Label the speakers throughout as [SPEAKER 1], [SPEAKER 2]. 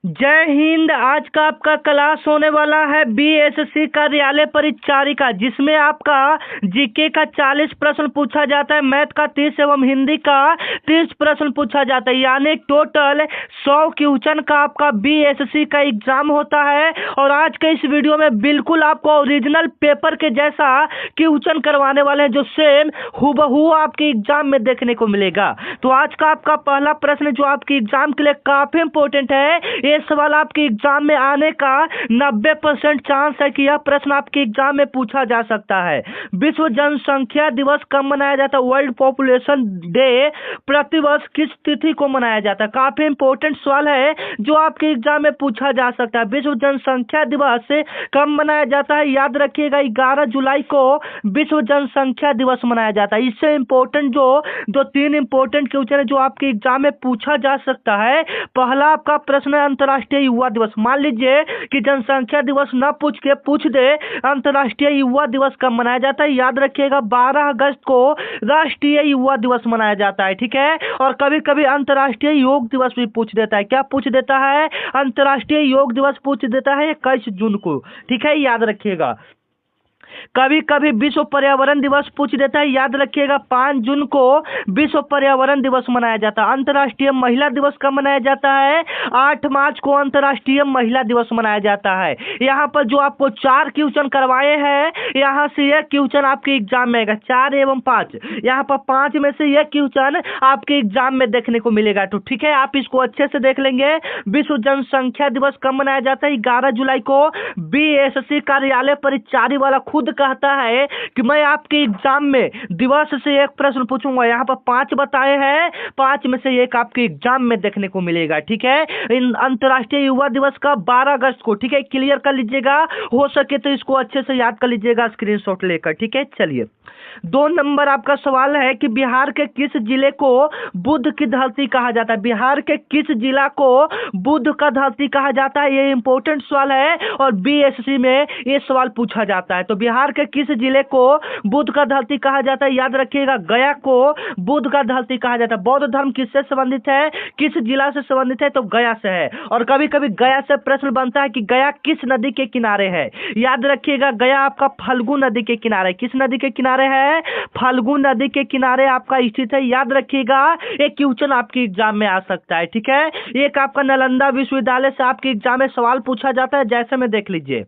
[SPEAKER 1] जय हिंद। आज का आपका क्लास होने वाला है बीएससी कार्यालय परिचारिका, जिसमें आपका जीके का 40 प्रश्न पूछा जाता है, मैथ का 30 एवं हिंदी का 30 प्रश्न पूछा जाता है। यानी टोटल 100 क्वेश्चन का आपका बीएससी का एग्जाम होता है। और आज के इस वीडियो में बिल्कुल आपको ओरिजिनल पेपर के जैसा क्वेश्चन करवाने वाले हैं, जो सेम हूबहू आपके एग्जाम में देखने को मिलेगा। तो आज का आपका पहला प्रश्न जो आपके एग्जाम के लिए काफी इंपॉर्टेंट है, ये सवाल आपके एग्जाम में आने का 90% चांस है कि यह प्रश्न आपके एग्जाम में पूछा जा सकता है। विश्व जनसंख्या दिवस कब मनाया जाता है? वर्ल्ड पॉपुलेशन डे प्रतिवर्ष किस तिथि को मनाया जाता है? काफी इंपॉर्टेंट सवाल है जो आपके एग्जाम में पूछा जा सकता है। विश्व जनसंख्या दिवस कब मनाया जाता है? याद रखिएगा, 11 जुलाई को विश्व जनसंख्या दिवस मनाया जाता है। इससे इंपॉर्टेंट जो 3 इंपॉर्टेंट क्वेश्चन है जो आपके एग्जाम में पूछा जा सकता है। पहला आपका प्रश्न है अंतर्राष्ट्रीय युवा दिवस। मान लीजिए कि जनसंख्या दिवस न पूछ दे, अंतर्राष्ट्रीय युवा दिवस कब मनाया जाता है? याद रखिएगा, 12 अगस्त को राष्ट्रीय युवा दिवस मनाया जाता है। ठीक है। और कभी कभी अंतर्राष्ट्रीय योग दिवस भी पूछ देता है। क्या पूछ देता है? अंतर्राष्ट्रीय योग दिवस पूछ देता है 21 जून को। ठीक है, याद रखिएगा। कभी कभी विश्व पर्यावरण दिवस पूछ देता है। याद रखिएगा, 5 जून को विश्व पर्यावरण दिवस मनाया जाता है। अंतर्राष्ट्रीय महिला दिवस कब मनाया जाता है? 8 मार्च को अंतर्राष्ट्रीय महिला दिवस मनाया जाता है। यहाँ पर जो आपको 4 क्वेश्चन करवाए हैं, यहाँ से यह क्वेश्चन आपके एग्जाम में आएगा, 4 एवं 5। यहाँ पर 5 में से यह क्वेश्चन आपके एग्जाम में देखने को मिलेगा। तो ठीक है, आप इसको अच्छे से देख लेंगे। विश्व जनसंख्या दिवस कब मनाया जाता है? 11 जुलाई को। बीएससी कार्यालय परिचारी वाला खुद कहता है कि मैं आपके एग्जाम में दिवस से एक प्रश्न पूछूंगा। यहाँ पर 5 बताए हैं, 5 में से एक आपके एग्जाम में देखने को मिलेगा। ठीक है। अंतर्राष्ट्रीय युवा दिवस का 12 अगस्त को। ठीक है, क्लियर कर लीजिएगा। हो सके तो इसको अच्छे से याद कर लीजिएगा स्क्रीनशॉट लेकर। ठीक है, चलिए 2 नंबर आपका सवाल है कि बिहार के किस जिले को बुध की धरती कहा जाता है? बिहार के किस जिला को बुध का धरती कहा जाता है? ये इंपॉर्टेंट सवाल है और बीएससी में ये सवाल पूछा जाता है। तो बिहार के किस जिले को बुध का धरती कहा जाता है? याद रखिएगा, गया को बुध का धरती कहा जाता है। बौद्ध धर्म किससे संबंधित है? किस जिला से संबंधित है? तो गया से है। और कभी कभी गया से प्रश्न बनता है कि गया किस नदी के किनारे है? याद रखिएगा, गया आपका फल्गु नदी के किनारे। किस नदी के किनारे है? फल्गु नदी के किनारे आपका स्थित है। याद रखिएगा, एक क्वेश्चन आपके एग्जाम में आ सकता है। ठीक है। एक आपका नालंदा विश्वविद्यालय से आपके एग्जाम में सवाल पूछा जाता है, जैसे में देख लीजिए,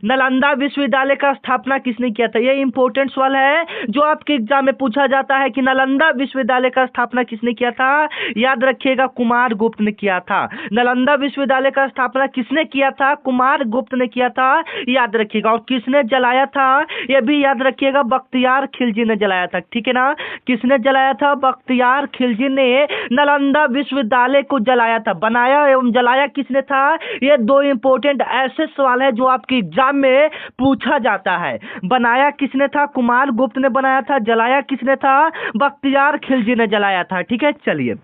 [SPEAKER 1] नालंदा विश्वविद्यालय का स्थापना किसने किया था? यह इंपॉर्टेंट सवाल है जो आपके एग्जाम में पूछा जाता है कि नालंदा विश्वविद्यालय का स्थापना किसने किया था? याद रखिएगा, कुमार गुप्त ने किया था। नालंदा विश्वविद्यालय का स्थापना किसने किया था? कुमार गुप्त ने किया था। याद रखिएगा। और किसने जलाया था? यह भी याद रखिएगा, बख्तियार खिलजी ने जलाया था। ठीक है ना। किसने जलाया था? बख्तियार खिलजी ने नालंदा विश्वविद्यालय को जलाया था। बनाया एवं जलाया किसने था? ये 2 इंपॉर्टेंट ऐसे सवाल है जो आपकी एग्जाम में पूछा जाता है। बनाया किसने था? कुमार गुप्त ने बनाया था। जलाया किसने था? बख्तियार खिलजी ने जलाया था। ठीक है, चलिए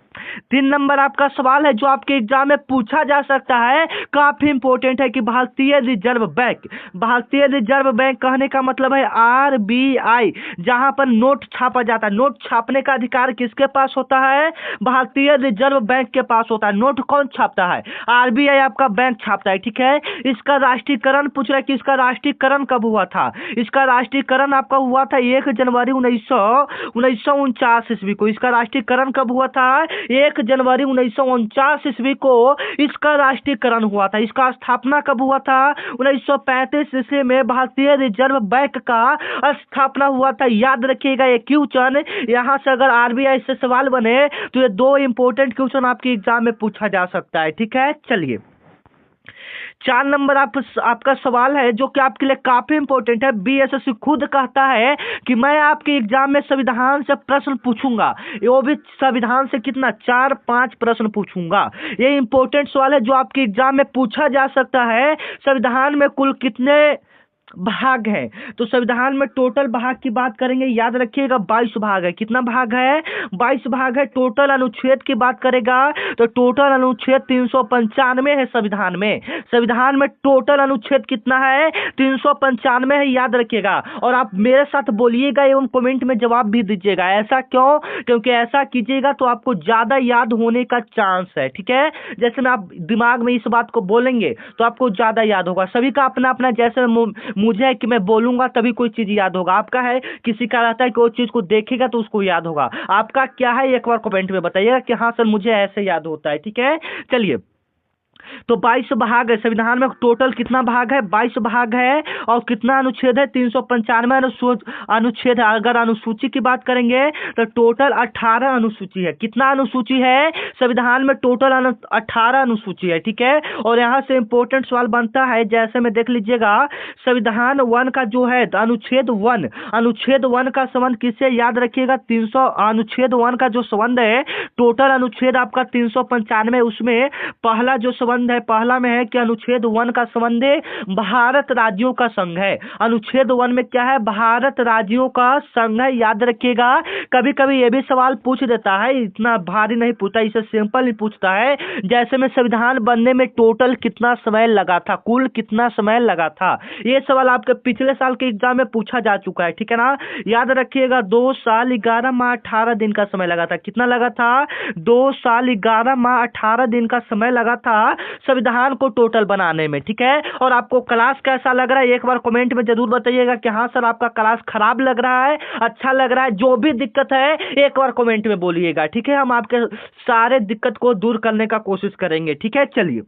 [SPEAKER 1] 3 नंबर आपका सवाल है जो आपके एग्जाम में पूछा जा सकता है, काफी इंपॉर्टेंट है कि भारतीय रिजर्व बैंक। भारतीय रिजर्व बैंक कहने का मतलब है आरबीआई, जहां पर नोट छापा जाता है। नोट छापने का अधिकार किसके पास होता है? भारतीय रिजर्व बैंक के पास होता है। नोट कौन छापता है? आरबीआई आपका बैंक छापता है। ठीक है। इसका राष्ट्रीयकरण पूछ रहा है कि इसका राष्ट्रीयकरण कब हुआ था? इसका राष्ट्रीयकरण आपका हुआ था 1 जनवरी 1949 ईस्वी को। इसका राष्ट्रीयकरण कब हुआ था? 1 जनवरी 1949 ईस्वी को इसका राष्ट्रीयकरण हुआ था। इसका स्थापना कब हुआ था? 1935 ईस्वी में भारतीय रिजर्व बैंक का स्थापना हुआ था। याद रखिएगा, ये क्वेश्चन यहां से अगर आरबीआई से सवाल बने तो ये 2 इंपॉर्टेंट क्वेश्चन आपके एग्जाम में पूछा जा सकता है। ठीक है, चलिए 4 नंबर आपका सवाल है जो कि आपके लिए काफी इंपॉर्टेंट है। बीएससी खुद कहता है कि मैं आपके एग्जाम में संविधान से प्रश्न पूछूंगा। वो भी संविधान से कितना? 4-5 प्रश्न पूछूंगा। ये इंपॉर्टेंट सवाल है जो आपके एग्जाम में पूछा जा सकता है। संविधान में कुल कितने भाग है। तो संविधान में टोटल भाग की बात करेंगे, याद रखिएगा 22 भाग है। कितना भाग है? 22 भाग है। टोटल अनुच्छेद की बात करेगा तो टोटल अनुच्छेद 395 है संविधान में। संविधान में टोटल अनुच्छेद कितना है? 395 है, याद रखिएगा। और आप मेरे साथ बोलिएगा एवं कमेंट में जवाब भी दीजिएगा। ऐसा क्यों? क्योंकि ऐसा कीजिएगा तो आपको ज्यादा याद होने का चांस है, ठीक है। जैसे मैं आप दिमाग में इस बात को बोलेंगे तो आपको ज्यादा याद होगा। सभी का अपना अपना, जैसे मुझे है कि मैं बोलूंगा तभी कोई चीज याद होगा। आपका है किसी का रहता है कि वो चीज को देखेगा तो उसको याद होगा। आपका क्या है एक बार कमेंट में बताइएगा कि हाँ सर मुझे ऐसे याद होता है, ठीक है। चलिए, तो 22 भाग है संविधान में। टोटल कितना भाग है? 22 भाग है। और कितना अनुच्छेद है? 395 अनुच्छेद है। अगर अनुसूची की बात करेंगे तो टोटल 18 अनुसूची है। कितना अनुसूची है संविधान में? टोटल 18 अनुसूची है, ठीक है। और यहाँ से इंपॉर्टेंट सवाल बनता है, जैसे में देख लीजिएगा, संविधान 1 का जो है अनुच्छेद 1, अनुच्छेद 1 का संबंध किससे? याद रखिएगा 300, अनुच्छेद 1 का जो संबंध है, टोटल अनुच्छेद आपका 395, उसमें पहला जो संबंध है, पहला में है कि अनुच्छेद 1 का संबंध भारत राज्यों का संघ है। अनुच्छेद 1 में क्या है? भारत राज्यों का संघ है, याद रखिएगा। कभी कभी ये भी सवाल पूछ देता है, इतना भारी नहीं पूछता, इसे सिंपल ही पूछता है, जैसे में संविधान बनने में टोटल कितना समय लगा था, कुल कितना समय लगा था। ये सवाल आपके पिछले साल के एग्जाम में पूछा जा चुका है, ठीक है ना। याद रखिएगा 2 साल 11 माह 18 दिन का समय लगा था। कितना लगा था? 2 साल 11 माह 18 दिन का समय लगा था संविधान को टोटल बनाने में, ठीक है। और आपको क्लास कैसा लग रहा है एक बार कमेंट में जरूर बताइएगा कि हाँ सर आपका क्लास खराब लग रहा है, अच्छा लग रहा है। जो भी दिक्कत है एक बार कमेंट में बोलिएगा, ठीक है। हम आपके सारे दिक्कत को दूर करने का कोशिश करेंगे, ठीक है। चलिए,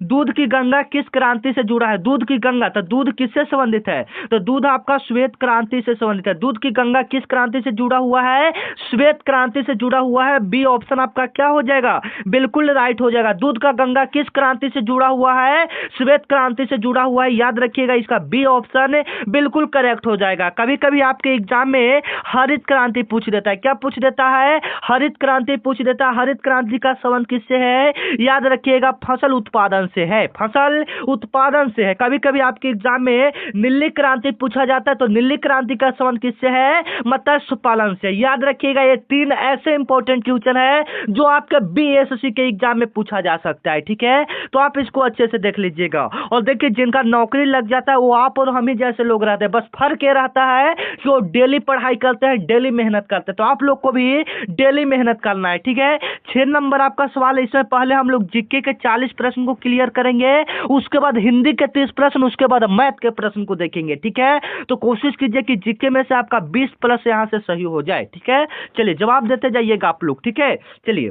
[SPEAKER 1] दूध की गंगा किस क्रांति से जुड़ा है? दूध की गंगा, तो दूध किससे संबंधित है? तो दूध आपका श्वेत क्रांति से संबंधित है। दूध की गंगा किस क्रांति से जुड़ा हुआ है? श्वेत क्रांति से जुड़ा हुआ है। बी ऑप्शन आपका क्या हो जाएगा? बिल्कुल राइट हो जाएगा। दूध का गंगा किस क्रांति से जुड़ा हुआ है? श्वेत क्रांति से जुड़ा हुआ है, याद रखिएगा। इसका बी ऑप्शन बिल्कुल करेक्ट हो जाएगा। कभी कभी आपके एग्जाम में हरित क्रांति पूछ देता है। क्या पूछ देता है? हरित क्रांति पूछ देता है। हरित क्रांति का संबंध किससे है? याद रखिएगा, फसल उत्पादन से है, फसल उत्पादन से है। कभी कभी आपके एग्जाम में नीली क्रांति पूछा जाता है, तो नीली क्रांति का संबंध किससे है? मत्स्य पालन से। याद रखिएगा, ये 3 ऐसे इंपॉर्टेंट क्वेश्चन है जो आपके बीएससी के एग्जाम में पूछा जा सकता है, ठीक है। तो आप इसको अच्छे से देख लीजिएगा। और देखिए, जिनका नौकरी लग जाता है वो आप और हम ही जैसे लोग रहते हैं। बस फर्क ये रहता है कि वो डेली पढ़ाई करते हैं, डेली मेहनत करते हैं। तो आप लोग को भी डेली मेहनत करना है, ठीक है। 6 नंबर आपका सवाल है। इसमें पहले हम लोग जीके के 40 प्रश्न को क्लियर करेंगे, उसके बाद हिंदी के 30 प्रश्न, उसके बाद मैथ के प्रश्न को देखेंगे, ठीक है। तो कोशिश कीजिए कि जीके में से आपका 20 प्लस यहां से सही हो जाए, ठीक है। चलिए, जवाब देते जाइएगा आप लोग, ठीक है। चलिए,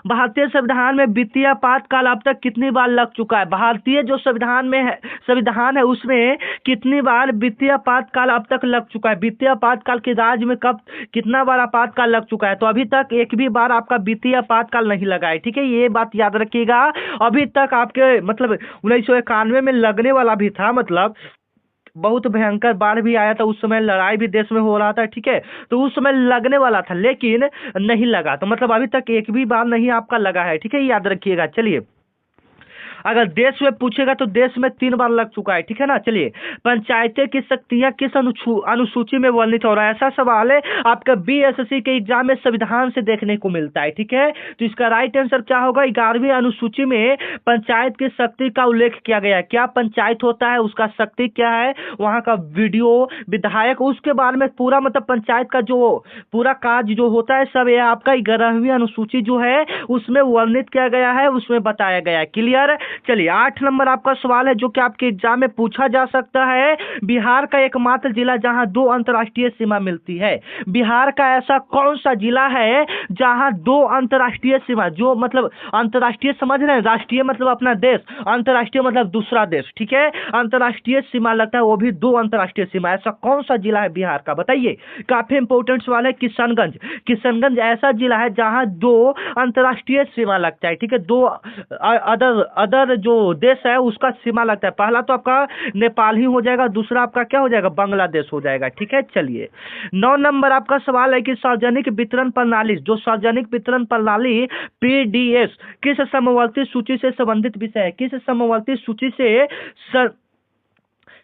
[SPEAKER 1] भारतीय संविधान में वित्तीय आपातकाल अब तक कितनी बार लग चुका है? भारतीय जो संविधान में है, संविधान है, उसमें कितनी बार वित्तीय आपातकाल अब तक लग चुका है? वित्तीय आपातकाल के राज्य में कब कितना बार आपातकाल लग चुका है? तो अभी तक एक भी बार आपका वित्तीय आपातकाल नहीं लगा है, ठीक है। ये बात याद रखिएगा। अभी तक आपके मतलब 1991 में लगने वाला भी था, मतलब बहुत भयंकर बाढ़ भी आया था, उस समय लड़ाई भी देश में हो रहा था, ठीक है। तो उस समय लगने वाला था लेकिन नहीं लगा। तो मतलब अभी तक एक भी बार नहीं आपका लगा है, ठीक है, याद रखिएगा। चलिए, अगर देश में पूछेगा तो देश में 3 बार लग चुका है, ठीक है ना। चलिए, पंचायतें की शक्तियां किस अनुसूची में वर्णित हो रहा है? ऐसा सवाल है आपका बीएसएससी के एग्जाम में संविधान से देखने को मिलता है, ठीक है। तो इसका राइट आंसर क्या होगा? 11वीं अनुसूची में पंचायत की शक्ति का उल्लेख किया गया है। क्या पंचायत होता है, उसका शक्ति क्या है, वहां का वीडियो, विधायक, उसके बारे में पूरा मतलब पंचायत का जो पूरा कार्य जो होता है सब, यह आपका 11वीं अनुसूची जो है उसमें वर्णित किया गया है, उसमें बताया गया है। क्लियर। चलिए, 8 नंबर आपका सवाल है जो कि आपके एग्जाम में पूछा जा सकता है। बिहार का एकमात्र जिला जहां 2 अंतर्राष्ट्रीय सीमा मिलती है। बिहार का ऐसा कौन सा जिला है जहां 2 अंतर्राष्ट्रीय सीमा, जो मतलब अंतर्राष्ट्रीय समझ रहे हैं, राष्ट्रीय मतलब अपना देश, अंतर्राष्ट्रीय मतलब दूसरा देश, ठीक है। अंतर्राष्ट्रीय सीमा लगता है, वो भी 2 अंतर्राष्ट्रीय सीमा। ऐसा कौन सा जिला है बिहार का, बताइए। काफी इंपोर्टेंट सवाल है। किशनगंज। किशनगंज ऐसा जिला है जहां 2 अंतर्राष्ट्रीय सीमा लगता है, ठीक है। 2 अदर जो देश है उसका सीमा लगता है। पहला तो आपका नेपाल ही हो जाएगा, दूसरा आपका क्या हो जाएगा? बांग्लादेश हो जाएगा, ठीक है। चलिए, 9 नंबर आपका सवाल है कि सार्वजनिक वितरण प्रणाली, जो सार्वजनिक वितरण प्रणाली पीडीएस किस समवर्ती सूची से संबंधित विषय है? किस समवर्ती सूची से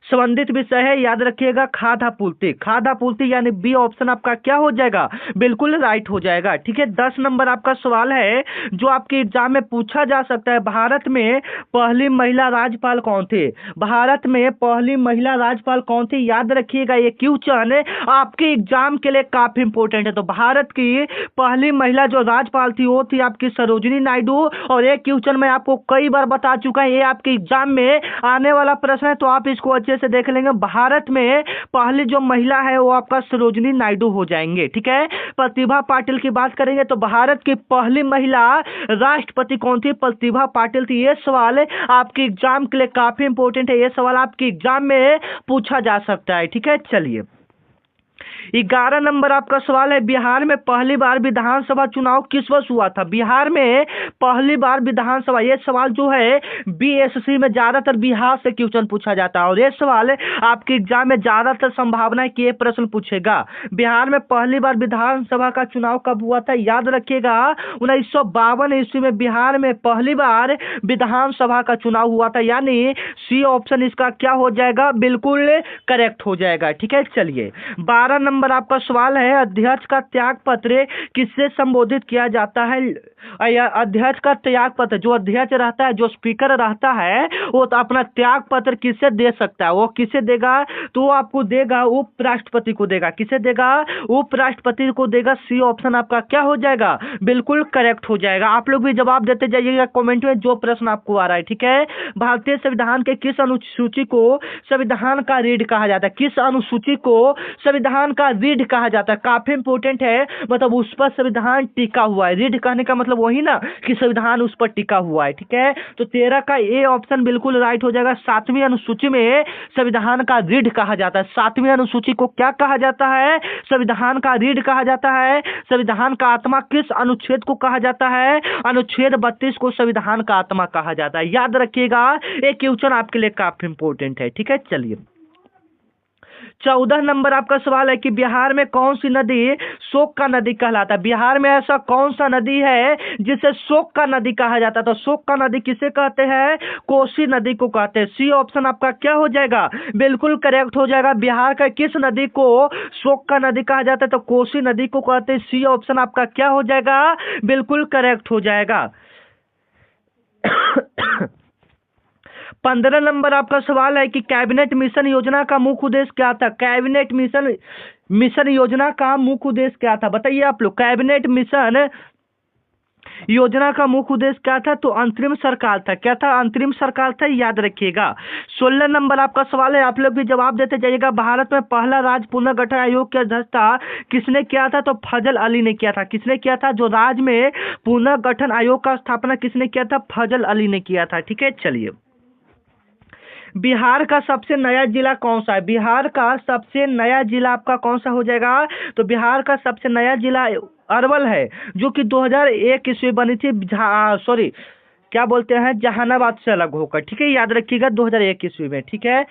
[SPEAKER 1] संबंधित विषय है, याद रखिएगा खाद्य आपूर्ति। खाद्य आपूर्ति यानी बी ऑप्शन आपका क्या हो जाएगा, बिल्कुल राइट हो जाएगा। ठीक है, 10 नंबर आपका सवाल है जो आपके एग्जाम में पूछा जा सकता है, भारत में पहली महिला राज्यपाल कौन थी। भारत में पहली महिला राज्यपाल कौन थी, याद रखिएगा, ये क्वेश्चन आपके एग्जाम के लिए काफी इंपॉर्टेंट है। तो भारत की पहली महिला जो राज्यपाल थी वो थी आपकी सरोजिनी नायडू। और ये क्वेश्चन मैं आपको कई बार बता चुका है, ये आपके एग्जाम में आने वाला प्रश्न है, तो आप इसको अच्छे से देख लेंगे। भारत में पहली जो महिला है वो आपका सरोजिनी नायडू हो जाएंगे। ठीक है, प्रतिभा पाटिल की बात करेंगे तो भारत की पहली महिला राष्ट्रपति कौन थी, प्रतिभा पाटिल थी। ये सवाल आपके एग्जाम के लिए काफी इंपॉर्टेंट है, ये सवाल आपके एग्जाम में पूछा जा सकता है। ठीक है, चलिए 11 नंबर आपका सवाल है, बिहार में पहली बार विधानसभा चुनाव किस वर्ष हुआ था। बिहार में पहली बार विधानसभा, ये सवाल जो है बीएससी में ज्यादातर बिहार से क्वेश्चन पूछा जाता है और ये सवाल आपके एग्जाम में ज्यादातर संभावना है कि ये प्रश्न पूछेगा। बिहार में पहली बार विधानसभा का चुनाव कब हुआ था, याद रखिएगा 1952 ईस्वी में बिहार में पहली बार विधानसभा का चुनाव हुआ था, यानी सी ऑप्शन इसका क्या हो जाएगा, बिल्कुल करेक्ट हो जाएगा। ठीक है, चलिए 12 नंबर आपका सवाल है, अध्यक्ष का त्याग पत्र किससे संबोधित किया जाता है। अध्यक्ष का त्याग पत्र, जो अध्यक्ष रहता है, जो स्पीकर रहता है, वो तो अपना त्याग पत्र किससे दे सकता है, वो किसे देगा, तो वो आपको देगा उपराष्ट्रपति को देगा। किसे देगा, उपराष्ट्रपति को देगा। सी ऑप्शन आपका क्या हो जाएगा, बिल्कुल करेक्ट हो जाएगा। आप लोग भी जवाब देते जाइएगा कमेंट में जो प्रश्न आपको आ रहा है। ठीक है, भारतीय संविधान के किस अनुसूची को संविधान का रीढ़ कहा जाता है, किस अनुसूची को संविधान का रीढ़ कहा जाता है, काफी इंपोर्टेंट है, मतलब उस पर संविधान टिका हुआ है। रीढ़ कहने का मतलब वही ना कि संविधान उस पर टिका हुआ है। ठीक है, तो 13 का ए ऑप्शन बिल्कुल राइट हो जाएगा। 7वीं अनुसूची में संविधान का रीढ़ कहा जाता है। 7वीं अनुसूची को क्या कहा जाता है, संविधान का रीढ़ कहा जाता है। संविधान का आत्मा किस अनुच्छेद को कहा जाता है, अनुच्छेद 32 को संविधान का आत्मा कहा जाता है। याद रखिएगा, एक क्वेश्चन आपके लिए काफी इंपॉर्टेंट है। ठीक है, चलिए 14 नंबर आपका सवाल है कि बिहार में कौन सी नदी शोक का नदी कहलाता है। बिहार में ऐसा कौन सा नदी है जिसे शोक का नदी कहा जाता है, तो शोक का नदी किसे कहते हैं, कोसी नदी को कहते हैं। सी ऑप्शन आपका क्या हो जाएगा, बिल्कुल करेक्ट हो जाएगा। बिहार का किस नदी को शोक का नदी कहा जाता है, तो कोसी नदी को कहते हैं। सी ऑप्शन आपका क्या हो जाएगा, बिल्कुल करेक्ट हो जाएगा। 15 नंबर आपका सवाल है कि कैबिनेट मिशन योजना का मुख्य उद्देश्य क्या था। कैबिनेट मिशन योजना का मुख्य उद्देश्य क्या था, बताइए आप लोग। कैबिनेट मिशन योजना का मुख्य उद्देश्य क्या था, तो अंतरिम सरकार था। क्या था, अंतरिम सरकार था, याद रखिएगा। 16 नंबर आपका सवाल है, आप लोग भी जवाब देते जाइएगा। भारत में पहला राज्य पुनर्गठन आयोग की अध्यक्षता किसने किया था, तो फजल अली ने किया था। किसने किया था, जो राज्य में पुनर्गठन आयोग का स्थापना किसने किया था, फजल अली ने किया था। ठीक है, चलिए बिहार का सबसे नया जिला कौन सा है। बिहार का सबसे नया जिला आपका कौन सा हो जाएगा, तो बिहार का सबसे नया जिला अरवल है, जो कि 2001 ईस्वी बनी थी। सॉरी, क्या बोलते हैं, जहानाबाद से अलग होकर। ठीक है, याद रखिएगा 2001 ईस्वी में। ठीक है,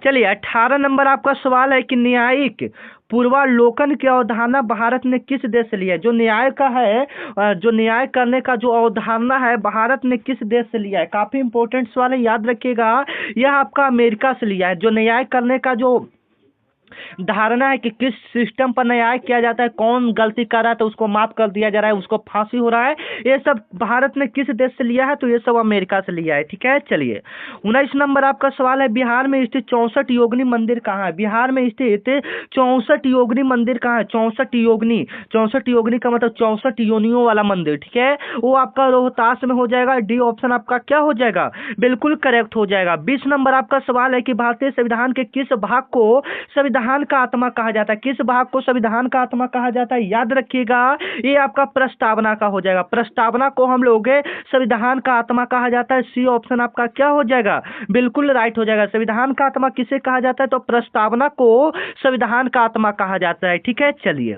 [SPEAKER 1] चलिए 18 नंबर आपका सवाल है कि न्यायिक पूर्वालोकन की अवधारणा भारत ने किस देश से लिया है। जो न्याय का है, जो न्याय करने का जो अवधारणा है, भारत ने किस देश से लिया है। काफी इंपॉर्टेंट सवाल है, याद रखिएगा। यह आपका अमेरिका से लिया है। जो न्याय करने का जो धारणा है कि किस सिस्टम पर न्याय किया जाता है, कौन गलती कर रहा है तो उसको माफ कर दिया जा रहा है, उसको फांसी हो रहा है, ये सब भारत ने किस देश से लिया है, तो ये सब अमेरिका से लिया है। ठीक है, चलिए 19 नंबर आपका सवाल है, बिहार में स्थित 64 योगिनी मंदिर कहाँ है। बिहार में स्थित 64 योगिनी मंदिर कहाँ है। 64 योगिनी का मतलब 64 योनियों वाला मंदिर। ठीक है, वो आपका रोहतास में हो जाएगा। डी ऑप्शन आपका क्या हो जाएगा, बिल्कुल करेक्ट हो जाएगा। 20 नंबर आपका सवाल है कि भारतीय संविधान के किस भाग को संविधान का आत्मा कहा जाता है। किस भाग को संविधान का आत्मा कहा जाता है, याद रखिएगा, ये आपका प्रस्तावना का हो जाएगा। प्रस्तावना को हम लोग संविधान का आत्मा कहा जाता है। सी ऑप्शन आपका क्या हो जाएगा, बिल्कुल राइट हो जाएगा। संविधान का आत्मा किसे कहा जाता है, तो प्रस्तावना को संविधान का आत्मा कहा जाता है। ठीक है, चलिए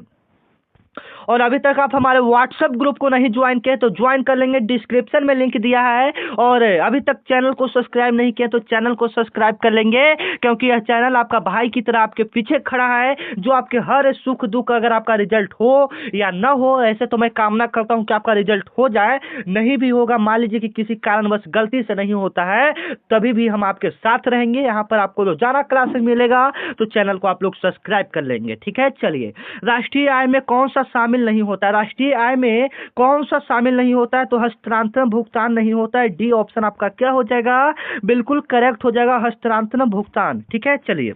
[SPEAKER 1] और अभी तक आप हमारे व्हाट्सएप ग्रुप को नहीं ज्वाइन किए तो ज्वाइन कर लेंगे, डिस्क्रिप्शन में लिंक दिया है। और अभी तक चैनल को सब्सक्राइब नहीं किया तो चैनल को सब्सक्राइब कर लेंगे, क्योंकि यह चैनल आपका भाई की तरह आपके पीछे खड़ा है, जो आपके हर सुख दुख, अगर आपका रिजल्ट हो या ना हो, ऐसे तो मैं कामना करता हूं कि आपका रिजल्ट हो जाए, नहीं भी होगा, मान लीजिए कि किसी कारणवश गलती से नहीं होता है, तभी भी हम आपके साथ रहेंगे। यहाँ पर आपको रोजाना क्लासेस मिलेगा, तो चैनल को आप लोग सब्सक्राइब कर लेंगे, ठीक है। चलिए, राष्ट्रीय आय में कौन सा शामिल नहीं होता है? राष्ट्रीय आय में कौन सा शामिल नहीं होता है? तो हस्तांतरण भुगतान नहीं होता है। डी ऑप्शन आपका क्या हो जाएगा? बिल्कुल करेक्ट हो जाएगा, हस्तांतरण भुगतान, ठीक है। चलिए,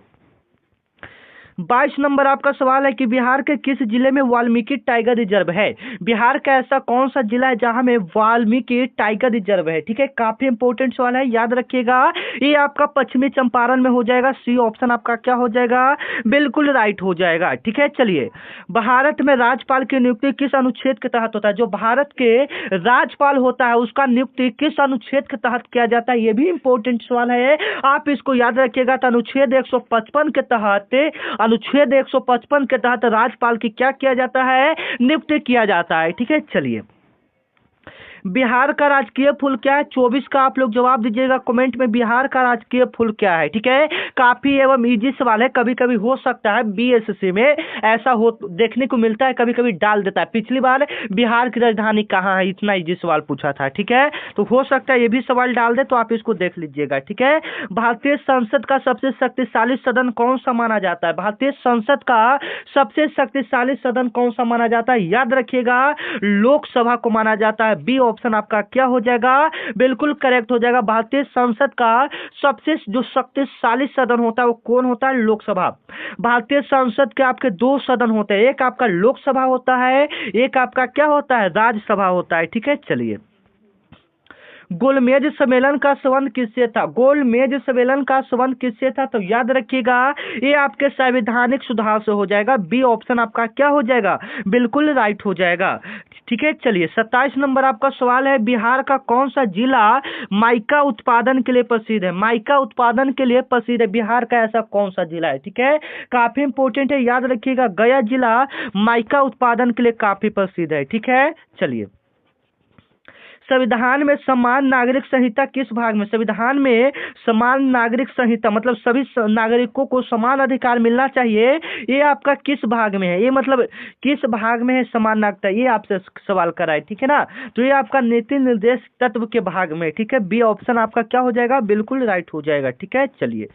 [SPEAKER 1] 22 नंबर आपका सवाल है कि बिहार के किस जिले में वाल्मीकि टाइगर रिजर्व है? बिहार का ऐसा कौन सा जिला है जहां में वाल्मीकि टाइगर रिजर्व है? ठीक है, काफी इंपोर्टेंट सवाल है, याद रखिएगा। ये आपका पश्चिमी चंपारण में हो जाएगा। सी ऑप्शन आपका क्या हो जाएगा? बिल्कुल राइट हो जाएगा, ठीक है। चलिए, भारत में राज्यपाल की नियुक्ति किस अनुच्छेद के तहत होता है? जो भारत के राज्यपाल होता है उसका नियुक्ति किस अनुच्छेद के तहत किया जाता है? ये भी इंपोर्टेंट सवाल है, आप इसको याद रखिएगा। तो अनुच्छेद 155 के तहत, अनुच्छेद 155 के तहत राज्यपाल की क्या किया जाता है? नियुक्त किया जाता है, ठीक है। चलिए, बिहार का राजकीय फूल क्या है? 24 का आप लोग जवाब दीजिएगा कमेंट में, बिहार का राजकीय फूल क्या है, ठीक है। काफी एवं इजी सवाल है, कभी कभी हो सकता है बीएससी में ऐसा हो, देखने को मिलता है, कभी कभी डाल देता है। पिछली बार बिहार की राजधानी कहाँ है, इतना इजी सवाल पूछा था, ठीक है। तो हो सकता है ये भी सवाल डाल दे, तो आप इसको देख लीजिएगा, ठीक है। भारतीय संसद का सबसे शक्तिशाली सदन कौन सा माना जाता है? भारतीय संसद का सबसे शक्तिशाली सदन कौन सा माना जाता है? याद रखिएगा, लोकसभा को माना जाता है। बी ऑप्शन आपका क्या हो जाएगा? बिल्कुल करेक्ट हो जाएगा। भारतीय संसद का सबसे जो शक्तिशाली सदन होता है वो कौन होता है? लोकसभा। भारतीय संसद के आपके दो सदन होते हैं, एक आपका लोकसभा होता है, एक आपका क्या होता है? राज्यसभा होता है, ठीक है। चलिए, गोलमेज सम्मेलन का संबंध किससे था? गोलमेज सम्मेलन का संबंध किससे था? तो याद रखिएगा, ये आपके संवैधानिक सुधार से हो जाएगा। बी ऑप्शन आपका क्या हो जाएगा? बिल्कुल राइट हो जाएगा, ठीक है। चलिए, 27 नंबर आपका सवाल है, बिहार का कौन सा जिला माइका उत्पादन के लिए प्रसिद्ध है? माइका उत्पादन के लिए प्रसिद्ध है, बिहार का ऐसा कौन सा जिला है? ठीक है, काफी इंपोर्टेंट है, याद रखिएगा, गया जिला माइका उत्पादन के लिए काफी प्रसिद्ध है, ठीक है। चलिए, संविधान में समान नागरिक संहिता किस भाग में? संविधान में समान नागरिक संहिता मतलब सभी नागरिकों को समान अधिकार मिलना चाहिए, ये आपका किस भाग में है? ये मतलब किस भाग में है समान नागरिकता? ये आपसे सवाल करा है, ठीक है ना। तो ये आपका नीति निर्देश तत्व के भाग में, ठीक है। बी ऑप्शन आपका क्या हो जाएगा? बिल्कुल राइट हो जाएगा, ठीक है। चलिए,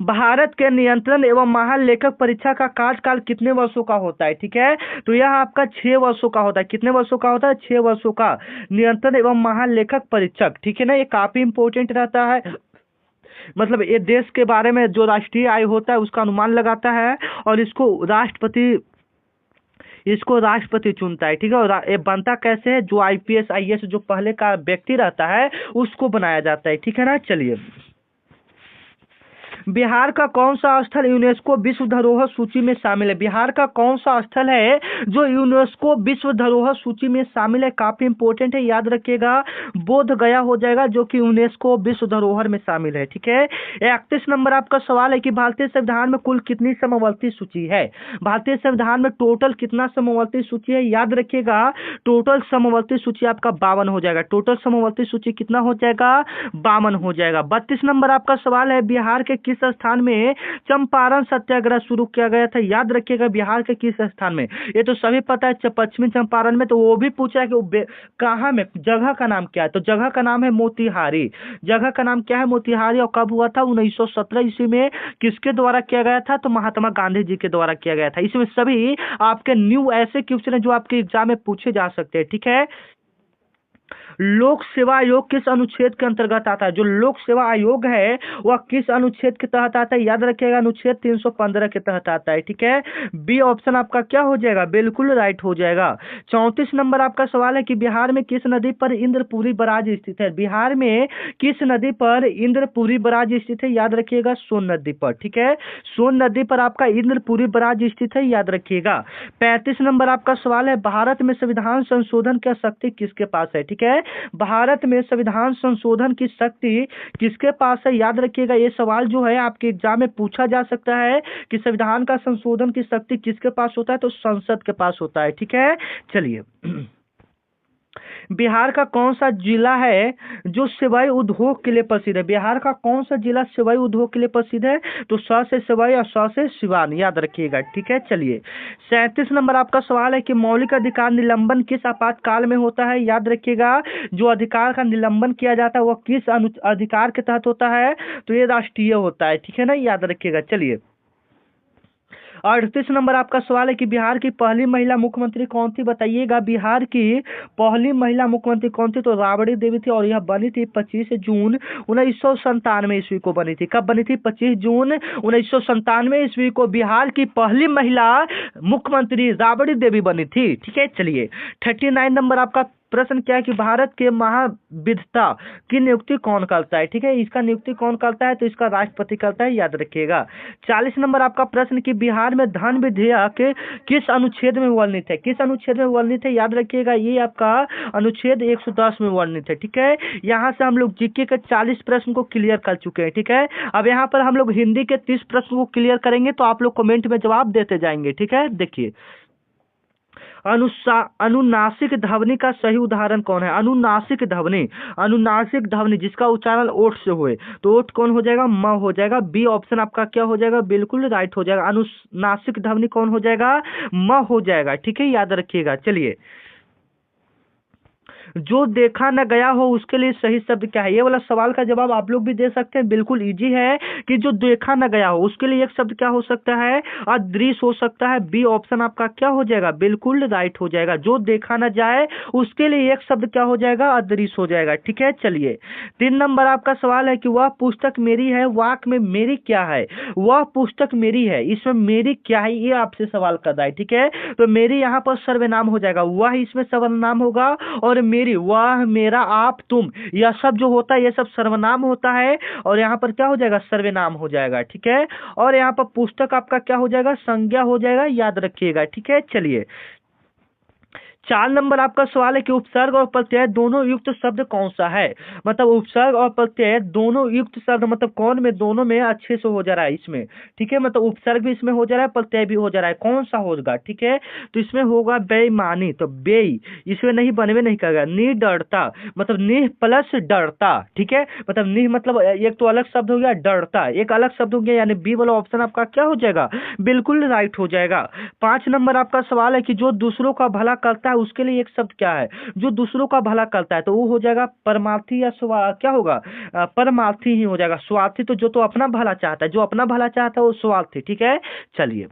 [SPEAKER 1] भारत के नियंत्रण एवं महालेखक परीक्षा का कार्यकाल कितने वर्षों का होता है? ठीक है, तो यह आपका 6 वर्षों का होता है। कितने वर्षों का होता है? 6 वर्षों का नियंत्रण एवं महालेखक परीक्षक, ठीक है ना। ये काफी इंपोर्टेंट रहता है, मतलब ये देश के बारे में जो राष्ट्रीय आय होता है उसका अनुमान लगाता है, और इसको राष्ट्रपति चुनता है, ठीक है। और ये बनता कैसे है? जो आईपीएस आईएएस जो पहले का व्यक्ति रहता है उसको बनाया जाता है, ठीक है ना। चलिए, बिहार का कौन सा स्थल यूनेस्को विश्व धरोहर सूची में शामिल है? बिहार का कौन सा स्थल है जो यूनेस्को विश्व धरोहर सूची में शामिल है? काफी इंपोर्टेंट है, याद रखिएगा, बोध गया हो जाएगा, जो कि यूनेस्को विश्व धरोहर में शामिल है, ठीक है। 31 नंबर आपका सवाल है कि भारतीय संविधान में कुल कितनी समवर्ती सूची है? भारतीय संविधान में टोटल कितना समवर्ती सूची है? याद रखिएगा, टोटल समवर्ती सूची आपका 52 हो जाएगा। टोटल समवर्ती सूची कितना हो जाएगा? 52 हो जाएगा। 32 नंबर आपका सवाल है, बिहार के किस स्थान में चंपारण सत्याग्रह शुरू किया गया था? याद रखिएगा, बिहार के किस स्थान में? ये तो सभी पता है, पश्चिमी चंपारण में। तो वो भी पूछा है कि कहाँ में, जगह का नाम क्या है? तो जगह का नाम है मोतिहारी। जगह का नाम क्या है? मोतिहारी। और कब हुआ था? 1917 ईस्वी में। किसके द्वारा किया गया था? तो महात्मा गांधी जी के द्वारा किया गया था। इसमें सभी आपके न्यू ऐसे क्वेश्चन है जो आपके एग्जाम में पूछे जा सकते हैं, ठीक है। लोक सेवा आयोग किस अनुच्छेद के अंतर्गत आता है? जो लोक सेवा आयोग है वह किस अनुच्छेद के तहत आता है? याद रखिएगा, अनुच्छेद 315 के तहत आता है, ठीक है। बी ऑप्शन आपका क्या हो जाएगा? बिल्कुल राइट हो जाएगा। 34 नंबर आपका सवाल है कि बिहार में किस नदी पर इंद्रपुरी बराज स्थित है? बिहार में किस नदी पर इंद्रपुरी बराज स्थित है? याद रखिएगा, सोन नदी पर, ठीक है। सोन नदी पर आपका इंद्रपुरी बराज स्थित है, याद रखिएगा। 35 नंबर आपका सवाल है, भारत में संविधान संशोधन की शक्ति किसके पास है? ठीक है, भारत में संविधान संशोधन की शक्ति किसके पास है? याद रखिएगा, ये सवाल जो है आपके एग्जाम में पूछा जा सकता है कि संविधान का संशोधन की शक्ति किसके पास होता है, तो संसद के पास होता है। ठीक है, चलिए बिहार का कौन सा जिला है जो सेवाई उद्योग के लिए प्रसिद्ध है? बिहार का कौन सा जिला सेवाई उद्योग के लिए प्रसिद्ध है? तो स से सेवाई और स से सिवान, याद रखिएगा। ठीक है, चलिए 37 नंबर आपका सवाल है कि मौलिक अधिकार निलंबन किस आपातकाल में होता है? याद रखिएगा, जो अधिकार का निलंबन किया जाता है वह किस अधिकार के तहत होता है? तो ये राष्ट्रीय होता है। ठीक है ना, याद रखिएगा। चलिए 38 नंबर आपका सवाल है कि बिहार की पहली महिला मुख्यमंत्री कौन थी? बताइएगा, बिहार की पहली महिला मुख्यमंत्री कौन थी? तो राबड़ी देवी थी, और यह बनी थी 25 जून 1997 ईस्वी को बनी थी। कब बनी थी? 25 जून 1997 ईस्वी को बिहार की पहली महिला मुख्यमंत्री राबड़ी देवी बनी थी। ठीक है, चलिए 39 नंबर आपका प्रश्न क्या है कि भारत के महाविद्ता की नियुक्ति कौन करता है? ठीक है, इसका नियुक्ति कौन करता है? तो इसका राष्ट्रपति करता है, याद रखिएगा। 40 नंबर आपका प्रश्न कि बिहार में धन विधेयक किस अनुच्छेद में वर्णित है? किस अनुच्छेद में वर्णित है? याद रखिएगा, ये आपका अनुच्छेद 110 में वर्णित है। ठीक है, यहाँ से हम लोग जीके के 40 प्रश्न को क्लियर कर चुके हैं। ठीक है, अब यहाँ पर हम लोग हिंदी के 30 प्रश्न को क्लियर करेंगे, तो आप लोग कमेंट में जवाब देते जाएंगे। ठीक है, देखिए अनुनासिक ध्वनि का सही उदाहरण कौन है? अनुनासिक ध्वनि जिसका उच्चारण ओठ से हुए, तो ओठ कौन हो जाएगा? म हो जाएगा। बी ऑप्शन आपका क्या हो जाएगा? बिल्कुल राइट हो जाएगा। अनुनासिक ध्वनि कौन हो जाएगा? म हो जाएगा। ठीक है, याद रखिएगा। चलिए जो देखा न गया हो उसके लिए सही शब्द क्या है? ये वाला सवाल का जवाब आप लोग भी दे सकते हैं, बिल्कुल इजी है कि जो देखा न गया हो उसके लिए एक शब्द क्या हो सकता है? अदृश्य हो सकता है। बी ऑप्शन आपका क्या हो जाएगा? बिल्कुल राइट हो जाएगा। जो देखा न जाए उसके लिए एक शब्द क्या हो जाएगा? अदृश्य हो जाएगा। ठीक है, चलिए 3 नंबर आपका सवाल है कि वह पुस्तक मेरी है, वाक्य में मेरी क्या है? वह पुस्तक मेरी है, इसमें मेरी क्या है, ये आपसे सवाल कर रहा है। ठीक है, तो मेरी यहाँ पर सर्वनाम हो जाएगा, वह इसमें सर्वनाम होगा, और मेरी, वह, मेरा, आप, तुम, यह सब जो होता है ये सब सर्वनाम होता है, और यहाँ पर क्या हो जाएगा? सर्वनाम हो जाएगा। ठीक है, और यहाँ पर पुस्तक आपका क्या हो जाएगा? संज्ञा हो जाएगा, याद रखिएगा। ठीक है, चलिए 4 नंबर आपका सवाल है कि उपसर्ग और प्रत्यय दोनों युक्त शब्द कौन सा है? मतलब उपसर्ग और प्रत्यय दोनों युक्त शब्द, मतलब कौन में, दोनों में अच्छे से हो जा रहा है इसमें। ठीक है, मतलब उपसर्ग भी इसमें हो जा रहा है, प्रत्यय भी हो जा रहा है, कौन सा होगा? ठीक है, तो इसमें होगा बेईमानी, तो बेई इसमें नहीं बनवे नहीं करेगा। निडरता, मतलब निह प्लस डरता। ठीक है, मतलब निह मतलब एक तो अलग शब्द हो गया, डरता एक अलग शब्द हो गया, यानी बी वाला ऑप्शन आपका क्या हो जाएगा? बिल्कुल राइट हो जाएगा। 5 नंबर आपका सवाल है कि जो दूसरों का भला करता है उसके लिए एक शब्द क्या है? जो दूसरों का भला करता है तो वो हो जाएगा परमार्थी, या क्या होगा? परमार्थी ही हो जाएगा। स्वार्थी तो जो तो अपना भला चाहता है, जो अपना भला चाहता है वो स्वार्थी। ठीक है, चलिए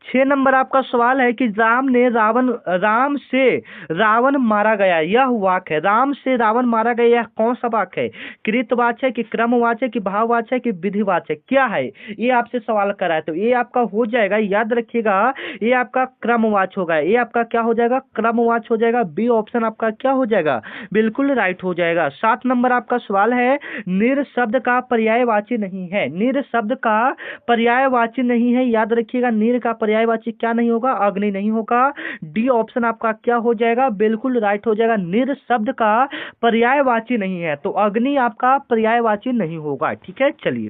[SPEAKER 1] 6 नंबर आपका सवाल है कि राम से रावण मारा गया, यह वाक्य है। राम से रावण मारा गया, यह कौन सा वाक्य है? कृतवाच्य है कि क्रमवाच्य कि भाववाच्य कि विधिवाच्य, क्या है? ये आपसे सवाल करा है, तो ये आपका हो जाएगा, याद रखिएगा, ये आपका क्रमवाच्य होगा। ये आपका क्या हो जाएगा? क्रमवाच्य हो जाएगा। बी ऑप्शन आपका क्या हो जाएगा? बिल्कुल राइट हो जाएगा। 7 नंबर आपका सवाल है निर शब्द का पर्यायवाची नहीं है। निर शब्द का पर्यायवाची नहीं है, याद रखिएगा, निर का पर्यायवाची क्या नहीं होगा? अग्नि नहीं होगा। डी ऑप्शन आपका क्या हो जाएगा? बिल्कुल राइट हो जाएगा। निर शब्द का पर्यायवाची नहीं है, तो अग्नि आपका पर्यायवाची नहीं होगा। ठीक है, चलिए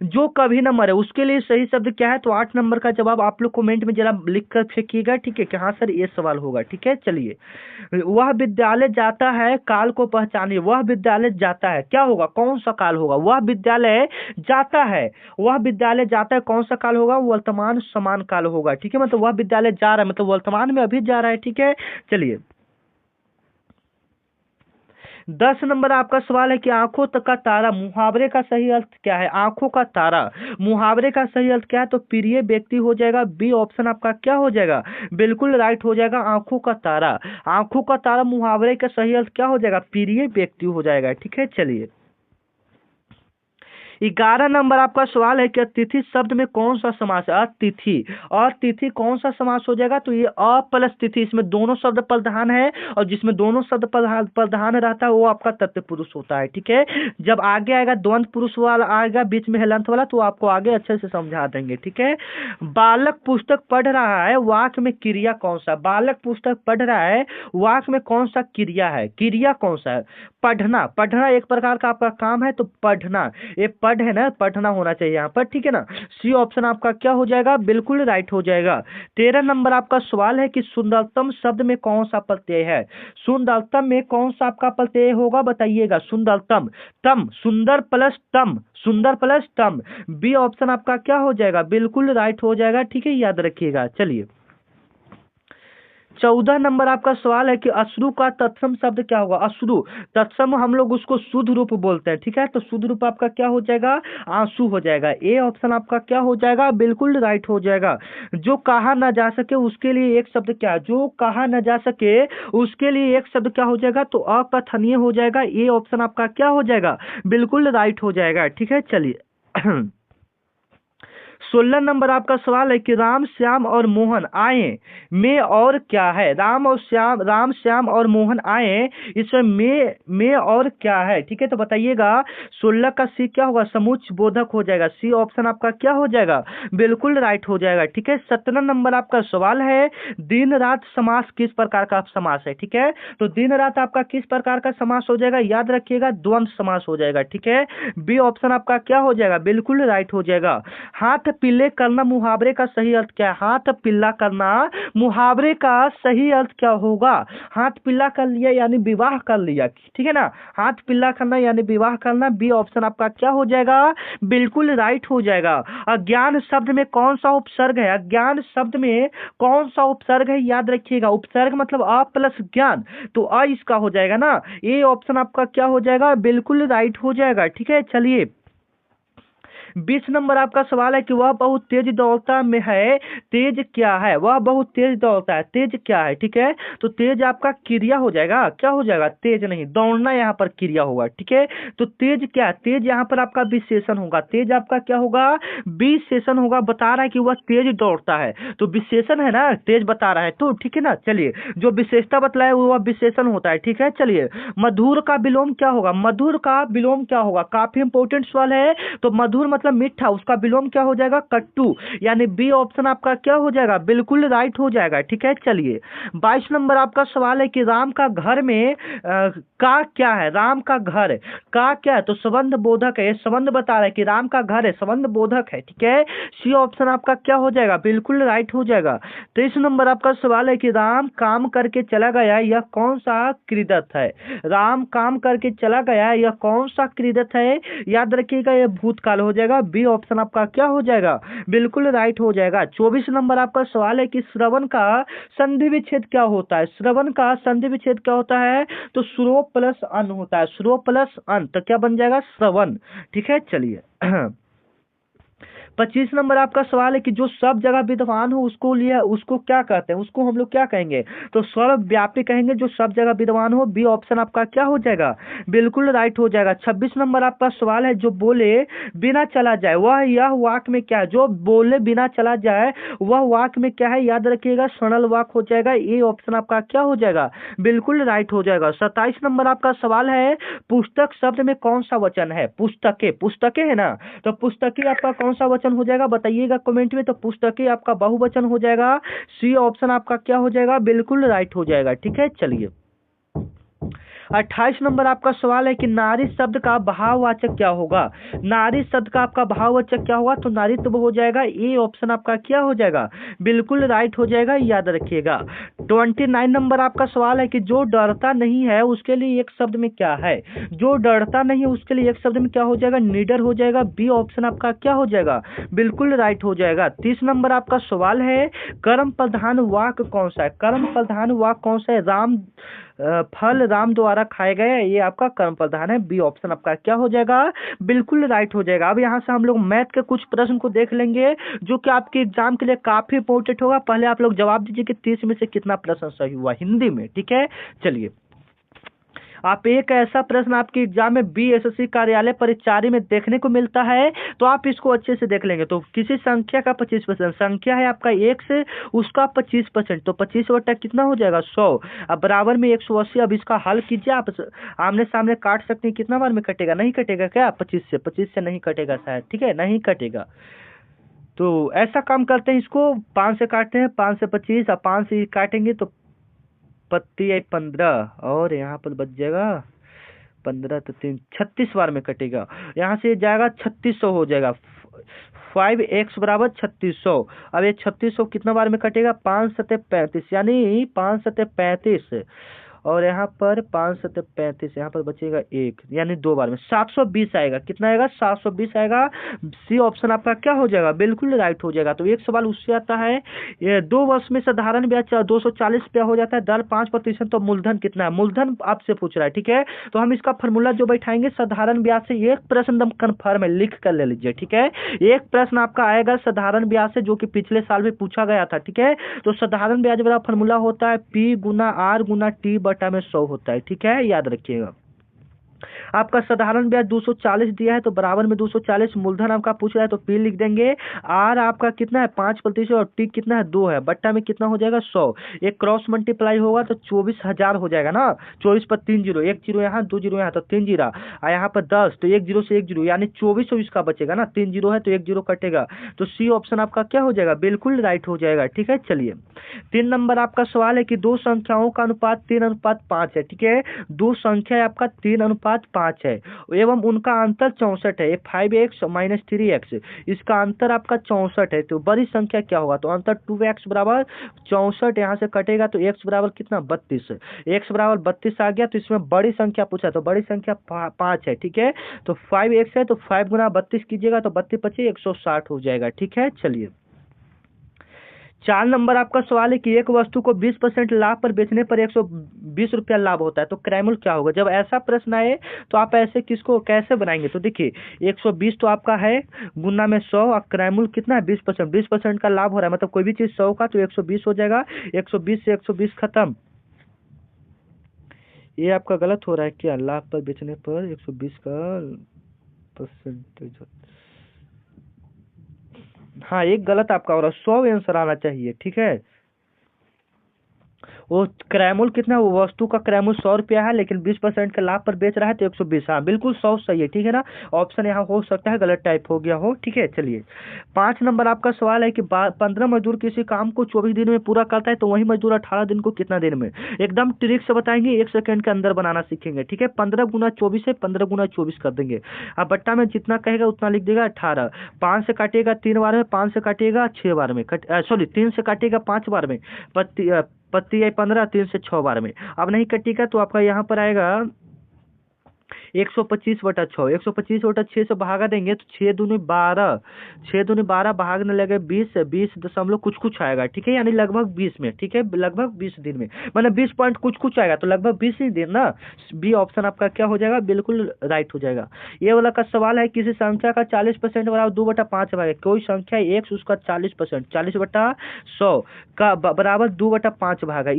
[SPEAKER 1] जो कभी न मरे उसके लिए सही शब्द क्या है? तो 8 नंबर का जवाब आप लोग कमेंट में जरा लिख कर फेंकिएगा। ठीक है, कि हाँ सर ये सवाल होगा। ठीक है, चलिए वह विद्यालय जाता है, काल को पहचानिए। वह विद्यालय जाता है, क्या होगा? कौन सा काल होगा? वह विद्यालय जाता है, वह विद्यालय जाता है, कौन सा काल होगा? वर्तमान समान काल होगा। ठीक है, मतलब वह विद्यालय जा रहा है, मतलब वर्तमान में अभी जा रहा है। ठीक है, चलिए 10 नंबर आपका सवाल है कि आंखों तक का तारा मुहावरे का सही अर्थ क्या है? आंखों का तारा मुहावरे का सही अर्थ क्या है? तो प्रिय व्यक्ति हो जाएगा। बी ऑप्शन आपका क्या हो जाएगा? बिल्कुल राइट हो जाएगा। आंखों का तारा, आंखों का तारा मुहावरे का सही अर्थ क्या हो जाएगा? प्रिय व्यक्ति हो जाएगा। ठीक है, चलिए 11 नंबर आपका सवाल है कि अतिथि शब्द में कौन सा समास है? अतिथि। और तिथि कौन सा समास हो जाएगा? तो ये अ प्लस तिथि, इसमें दोनों शब्द प्रधान है, और जिसमें दोनों शब्द प्रधान रहता है वो आपका तत्पुरुष होता है। ठीक है, जब आगे आएगा द्वंद पुरुष वाला आएगा बीच में हलंत वाला, तो आपको आगे अच्छे से समझा देंगे। ठीक है, बालक पुस्तक पढ़ रहा है, वाक्य में क्रिया कौन सा? बालक पुस्तक पढ़ रहा है, वाक्य में कौन सा क्रिया है? क्रिया कौन सा है? पढ़ना। पढ़ना एक प्रकार का आपका काम है, तो पढ़ना, ये पढ़ है ना, पढ़ना होना चाहिए यहाँ पर। ठीक है ना, सी ऑप्शन आपका क्या हो जाएगा? बिल्कुल राइट हो जाएगा। 13 नंबर आपका सवाल है कि सुंदरतम शब्द में कौन सा प्रत्यय है? सुंदरतम में कौन सा आपका प्रत्यय होगा बताइएगा? सुंदरतम, तम, सुंदर प्लस तम, सुंदर प्लस तम, बी ऑप्शन आपका क्या हो जाएगा? बिल्कुल राइट हो जाएगा। ठीक है, याद रखिएगा। चलिए 14 नंबर आपका सवाल है कि अश्रु का तत्सम शब्द क्या होगा? अश्रु, तत्सम हम लोग उसको शुद्ध रूप बोलते हैं। ठीक है, तो शुद्ध रूप आपका क्या हो जाएगा? आंसू हो जाएगा। ए ऑप्शन आपका क्या हो जाएगा? बिल्कुल राइट हो जाएगा। जो कहा ना जा सके उसके लिए एक शब्द क्या? जो कहा ना जा सके उसके लिए एक शब्द क्या हो जाएगा? तो अकथनीय हो जाएगा। ए ऑप्शन आपका क्या हो जाएगा? बिल्कुल राइट हो जाएगा। ठीक है, चलिए 16 नंबर आपका सवाल है कि राम श्याम और मोहन आए में और क्या है? राम श्याम और मोहन आए, इसमें में और क्या है? ठीक है, तो बताइएगा। 16 का सी क्या होगा? समुच्चय बोधक हो जाएगा। सी ऑप्शन आपका क्या हो जाएगा? बिल्कुल राइट हो जाएगा। ठीक है, 17 नंबर आपका सवाल है दिन रात समास किस प्रकार का समास है? ठीक है, तो दिन रात आपका किस प्रकार का समास हो जाएगा? याद रखिएगा, द्वंद्व समास हो जाएगा। ठीक है, बी ऑप्शन आपका क्या हो जाएगा? बिल्कुल राइट हो जाएगा। हाथ पीले करना मुहावरे का सही अर्थ क्या है? हाथ पीला करना मुहावरे का सही अर्थ क्या होगा? हाथ पीला कर लिया यानी विवाह कर लिया। ठीक है ना, हाथ पीला करना यानी विवाह करना। बी ऑप्शन आपका क्या हो जाएगा? बिल्कुल राइट हो जाएगा। अज्ञान शब्द में कौन सा उपसर्ग है? अज्ञान शब्द में कौन सा उपसर्ग है? याद रखिएगा, उपसर्ग मतलब अ प्लस ज्ञान, तो अ इसका हो जाएगा ना। ए ऑप्शन आपका क्या हो जाएगा? बिल्कुल राइट हो जाएगा। ठीक है, चलिए 20 नंबर आपका सवाल है कि वह बहुत तेज दौड़ता में है, तेज क्या है? वह बहुत तेज दौड़ता है, तेज क्या है? ठीक है, तो तेज आपका क्रिया हो जाएगा। क्या हो जाएगा? तेज नहीं, दौड़ना यहाँ पर क्रिया होगा। ठीक है, तो तेज क्या? तेज यहाँ पर आपका विशेषण होगा। तेज आपका क्या होगा? विशेषण होगा। बता रहा है कि वह तेज दौड़ता है, तो विशेषण है ना, तेज बता रहा है तो। ठीक है ना, चलिए जो विशेषता बतलाए वह विशेषण होता है। ठीक है, चलिए मधुर का विलोम क्या होगा? मधुर का विलोम क्या होगा? काफी इंपोर्टेंट सवाल है। तो मधुर मतलब मीठा, उसका विलोम क्या हो जाएगा? कट्टू, यानी बी ऑप्शन आपका क्या हो जाएगा? बिल्कुल राइट हो जाएगा। ठीक है, चलिए 22 नंबर आपका सवाल है कि राम का घर में का क्या है? राम का घर का क्या है? तो संबंध बोधक है। संबंध बता रहा है कि राम का घर है, संबंध बोधक है। ठीक है, सी ऑप्शन आपका क्या हो जाएगा? बिल्कुल राइट हो जाएगा। 23 नंबर आपका सवाल है कि राम काम करके चला गया, यह कौन सा क्रिदत है? राम काम करके चला गया, यह कौन सा क्रिदत है? याद रखिएगा, यह भूतकाल हो जाएगा। बी ऑप्शन आपका क्या हो जाएगा? बिल्कुल राइट हो जाएगा। 24 नंबर आपका सवाल है कि श्रवण का संधि विच्छेद क्या होता है? श्रवण का संधि विच्छेद क्या होता है? तो श्रो प्लस अन होता है। श्रो प्लस अन, तो क्या बन जाएगा? श्रवण। ठीक है, चलिए 25 नंबर आपका सवाल है कि जो सब जगह विद्वान हो उसको क्या कहते हैं? उसको हम लोग क्या कहेंगे? तो सर्वव्यापी कहेंगे, जो सब जगह विद्वान हो। बी ऑप्शन आपका क्या हो जाएगा? बिल्कुल राइट हो जाएगा। 26 नंबर आपका सवाल है जो बोले बिना चला जाए, वह यह वाक्य में क्या है? जो बोले बिना चला जाए वह वाक्य में क्या है? याद रखिएगा, सरल वाक्य हो जाएगा। ए ऑप्शन आपका क्या हो जाएगा? बिल्कुल राइट हो जाएगा। 27 नंबर आपका सवाल है पुस्तक शब्द में कौन सा वचन है? पुस्तकें, पुस्तकें है ना, तो पुस्तकें आपका कौन सा वचन हो जाएगा? बताइएगा कमेंट में। तो पुस्तकें आपका बहुवचन हो जाएगा। सी ऑप्शन आपका क्या हो जाएगा? बिल्कुल राइट हो जाएगा। ठीक है, चलिए 28 नंबर आपका सवाल है कि नारी शब्द का भाववाचक क्या होगा? नारी शब्द का आपका भाववाचक क्या होगा? तो नारीत्व हो जाएगा। ए ऑप्शन आपका क्या हो जाएगा? बिल्कुल राइट हो जाएगा, याद रखिएगा। 29 नंबर आपका सवाल है कि जो डरता नहीं है उसके लिए एक शब्द में क्या है? जो डरता नहीं है उसके लिए एक शब्द में क्या हो जाएगा? निडर हो जाएगा। बी ऑप्शन आपका क्या हो जाएगा? बिल्कुल राइट हो जाएगा। 30 नंबर आपका सवाल है कर्म प्रधान वाक्य कौन सा है? कर्म प्रधान वाक्य कौन सा है? राम फल राम द्वारा खाए गए, ये आपका कर्म प्रधान है। बी ऑप्शन आपका क्या हो जाएगा? बिल्कुल राइट हो जाएगा। अब यहाँ से हम लोग मैथ के कुछ प्रश्न को देख लेंगे जो कि आपके एग्जाम के लिए काफी इंपॉर्टेंट होगा। पहले आप लोग जवाब दीजिए कि 30 में से कितना प्रश्न सही हुआ हिंदी में। ठीक है, चलिए आप एक ऐसा प्रश्न आपके एग्जाम में बीएसएससी कार्यालय परिचारी में देखने को मिलता है, तो आप इसको अच्छे से देख लेंगे। तो किसी संख्या का 25%, संख्या है आपका 1 से उसका 25%, तो 25 बटा कितना हो जाएगा 100। अब बराबर में 180। अब इसका हल कीजिए आप, आमने सामने काट सकते हैं, कितना बार में कटेगा? नहीं कटेगा क्या? 25 से नहीं कटेगा शायद, ठीक है, नहीं कटेगा। तो ऐसा काम करते हैं, इसको 5 से काटते हैं, 5 से 25, अब 5 से काटेंगे तो 15, और यहाँ पर बच जाएगा 15 तो 3 36 बार में कटेगा। यहाँ से जाएगा 3600 हो जाएगा। 5x बराबर 3600। अब ये 3600 कितना बार में कटेगा? 5 सते 35, यानी 5 सते 35, और यहाँ पर 5 सते 35, यहाँ पर बचेगा 1, यानी 2 बार में 720 आएगा। कितना आएगा? 720 आएगा। सी ऑप्शन आपका क्या हो जाएगा? बिल्कुल राइट हो जाएगा। तो एक सवाल उससे आता है, ये 2 वर्ष में साधारण ब्याज 240 रुपया हो जाता है, दर 5%, तो मूलधन कितना है? मूलधन आपसे पूछ रहा है, ठीक है। तो हम इसका फॉर्मूला जो बैठाएंगे, साधारण ब्याज से एक प्रश्न एकदम कन्फर्म है, लिख कर ले लीजिए, ठीक है। एक प्रश्न आपका आएगा साधारण ब्याज से, जो कि पिछले साल भी पूछा गया था, ठीक है। तो साधारण ब्याज वाला फॉर्मूला होता है P गुना R गुना T बटा में 100 होता है, ठीक है, याद रखिएगा। आपका साधारण ब्याज 240 दिया है, तो बराबर में 240, मूलधन आपका पूछ रहा है तो P लिख देंगे। R आपका कितना है? 5%, और T कितना है? 2 है, बट्टा में कितना हो जाएगा? 100। एक क्रॉस मल्टीप्लाई होगा तो 24,000 हो जाएगा ना। 24 पर 3 जीरो, 1 जीरो यहाँ, 2 जीरो यहाँ, तो 3 जीरा, और यहाँ पर 10, तो 1 जीरो से 1 जीरो, यानी 2400 इसका बचेगा ना। 3 जीरो है तो 1 जीरो कटेगा, तो सी ऑप्शन आपका क्या हो जाएगा? बिल्कुल राइट हो जाएगा, ठीक है। चलिए 3 नंबर आपका सवाल है कि दो संख्याओं का अनुपात 3:5 है, ठीक है। दो संख्या आपका 3:5 है, एवं उनका अंतर 64 है। 5x माइनस 3x, इसका अंतर आपका 64 है, तो बड़ी संख्या क्या होगा? तो अंतर 2x बराबर 64, यहाँ से कटेगा तो x बराबर कितना? 32। x बराबर 32 आ गया, तो इसमें बड़ी संख्या पूछा, तो बड़ी संख्या 5 है, ठीक है। तो 5x है, तो 5 गुना 32 कीजिएगा तो 32 पचे 160 हो जाएगा, ठीक है। चलिए 4 नंबर आपका सवाल है कि एक वस्तु को 20% लाभ पर बेचने पर 120 रुपया लाभ होता है, तो क्रैमुल क्या होगा? जब ऐसा प्रश्न आए तो आप ऐसे किसको कैसे बनाएंगे? तो देखिए 120 तो आपका है, गुना में 100, और क्रैमुल कितना है? 20%। 20% का लाभ हो रहा है, मतलब कोई भी चीज 100 का तो 120 हो जाएगा। 120 से 120 खत्म। ये आपका गलत हो रहा है क्या? लाभ पर बेचने पर 120 का परसेंटेज, हाँ एक गलत आपका हो रहा है, 100 आंसर आना चाहिए, ठीक है। वो क्रैमुल कितना, वो वस्तु का क्रैमुल 100 रुपया है, लेकिन 20% के लाभ पर बेच रहा है तो 120। हाँ बिल्कुल 100 सही है, ठीक है ना। ऑप्शन यहाँ हो सकता है गलत टाइप हो गया हो, ठीक है। चलिए 5 नंबर आपका सवाल है कि 15 मजदूर किसी काम को 24 दिन में पूरा करता है, तो वही मजदूर 18 दिन को कितना दिन में? एकदम ट्रिक से बताएंगे, 1 सेकंड के अंदर बनाना सीखेंगे, ठीक है। 15 गुना 24 है, 15 गुना 24 कर देंगे। अब बट्टा में जितना कहेगा उतना लिख देगा 18। 5 से काटिएगा 3 बार में, 5 से काटिएगा 6 बार में, सॉरी 3 से काटिएगा 5 बार में, पत्ती आई 15, 3 से 6 बार में। अब नहीं कटिएगा तो आपका यहाँ पर आएगा 125/6। 125/6 से भागा देंगे तो 6 दूनी 12, 6 दूनी 12, भागने लगे 20, 20 दशमलव कुछ कुछ आएगा, ठीक है, यानी लगभग 20 में, ठीक है, लगभग 20 दिन में, मतलब 20 पॉइंट कुछ कुछ आएगा, तो लगभग 20 ही दिन ना। बी ऑप्शन आपका क्या हो जाएगा? बिल्कुल राइट हो जाएगा। ये वाला का सवाल है किसी संख्या का 40% बराबर 2/5 भाग, कोई संख्या x उसका 40%, 40/100 का बराबर 2/5 भाग है,